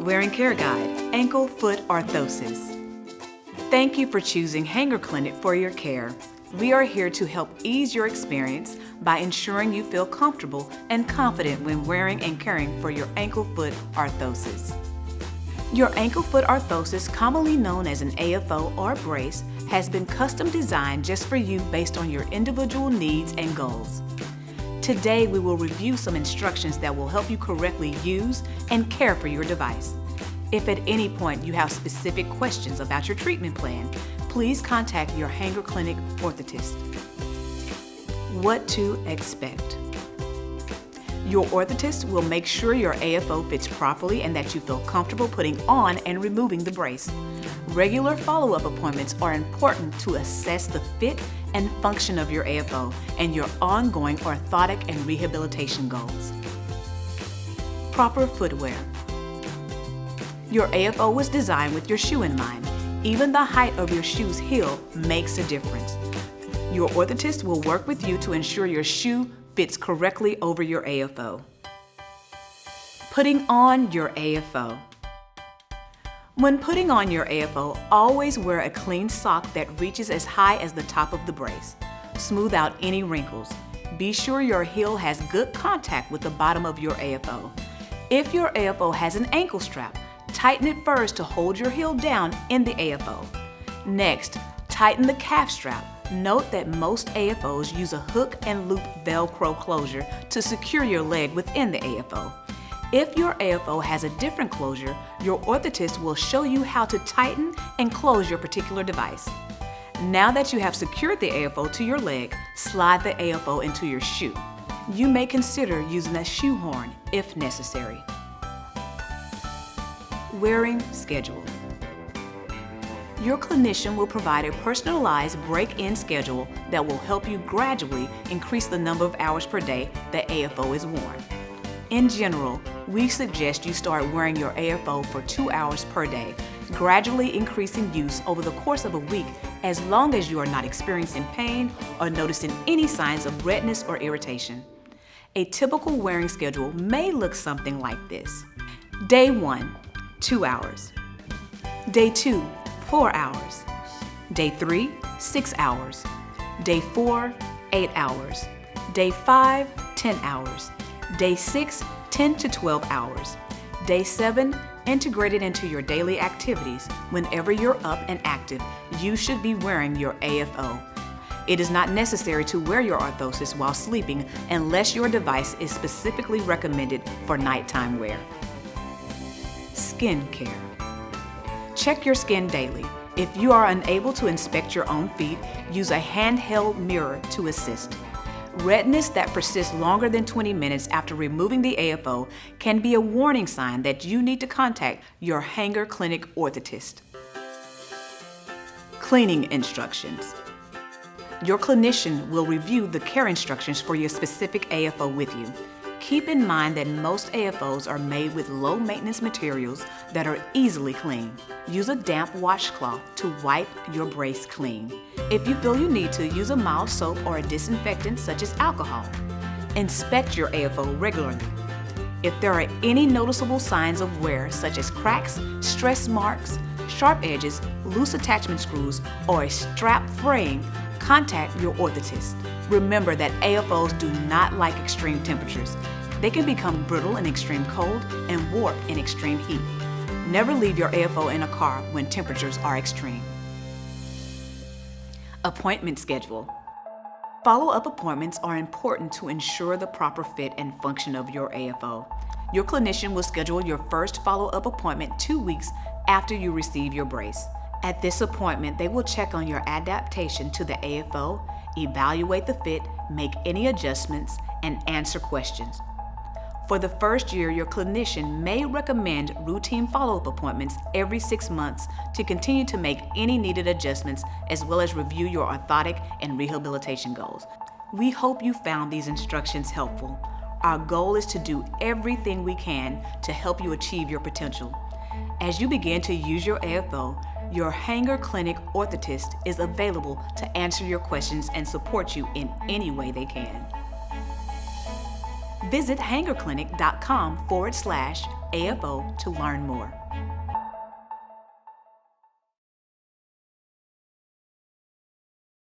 Wearing Care Guide, Ankle Foot Orthosis. Thank you for choosing Hanger Clinic for your care. We are here to help ease your experience by ensuring you feel comfortable and confident when wearing and caring for your ankle foot orthosis. Your ankle foot orthosis, commonly known as an AFO or brace, has been custom designed just for you based on your individual needs and goals. Today, we will review some instructions that will help you correctly use and care for your device. If at any point you have specific questions about your treatment plan, please contact your Hanger Clinic orthotist. What to expect. Your orthotist will make sure your AFO fits properly and that you feel comfortable putting on and removing the brace. Regular follow-up appointments are important to assess the fit and function of your AFO and your ongoing orthotic and rehabilitation goals. Proper footwear. Your AFO was designed with your shoe in mind. Even the height of your shoe's heel makes a difference. Your orthotist will work with you to ensure your shoe fits correctly over your AFO. Putting on your AFO. When putting on your AFO, always wear a clean sock that reaches as high as the top of the brace. Smooth out any wrinkles. Be sure your heel has good contact with the bottom of your AFO. If your AFO has an ankle strap, tighten it first to hold your heel down in the AFO. Next, tighten the calf strap. Note that most AFOs use a hook and loop Velcro closure to secure your leg within the AFO. If your AFO has a different closure, your orthotist will show you how to tighten and close your particular device. Now that you have secured the AFO to your leg, slide the AFO into your shoe. You may consider using a shoe horn if necessary. Wearing schedule. Your clinician will provide a personalized break-in schedule that will help you gradually increase the number of hours per day the AFO is worn. In general, we suggest you start wearing your AFO for 2 hours per day, gradually increasing use over the course of a week as long as you are not experiencing pain or noticing any signs of redness or irritation. A typical wearing schedule may look something like this. Day 1, 2 hours. Day 2, 4 hours. Day 3, 6 hours. Day 4, 8 hours. Day 5, 10 hours. Day 6, 10 to 12 hours. Day 7, integrated into your daily activities. Whenever you're up and active, you should be wearing your AFO. It is not necessary to wear your orthosis while sleeping unless your device is specifically recommended for nighttime wear. Skin care. Check your skin daily. If you are unable to inspect your own feet, use a handheld mirror to assist. Redness that persists longer than 20 minutes after removing the AFO can be a warning sign that you need to contact your Hanger Clinic orthotist. Cleaning instructions. Your clinician will review the care instructions for your specific AFO with you. Keep in mind that most AFOs are made with low-maintenance materials that are easily cleaned. Use a damp washcloth to wipe your brace clean. If you feel you need to, use a mild soap or a disinfectant such as alcohol. Inspect your AFO regularly. If there are any noticeable signs of wear, such as cracks, stress marks, sharp edges, loose attachment screws, or a strap fraying, contact your orthotist. Remember that AFOs do not like extreme temperatures. They can become brittle in extreme cold and warp in extreme heat. Never leave your AFO in a car when temperatures are extreme. Appointment schedule. Follow-up appointments are important to ensure the proper fit and function of your AFO. Your clinician will schedule your first follow-up appointment 2 weeks after you receive your brace. At this appointment, they will check on your adaptation to the AFO, evaluate the fit, make any adjustments, and answer questions. For the first year, your clinician may recommend routine follow-up appointments every 6 months to continue to make any needed adjustments as well as review your orthotic and rehabilitation goals. We hope you found these instructions helpful. Our goal is to do everything we can to help you achieve your potential. As you begin to use your AFO, your Hanger Clinic orthotist is available to answer your questions and support you in any way they can. Visit hangerclinic.com/AFO to learn more.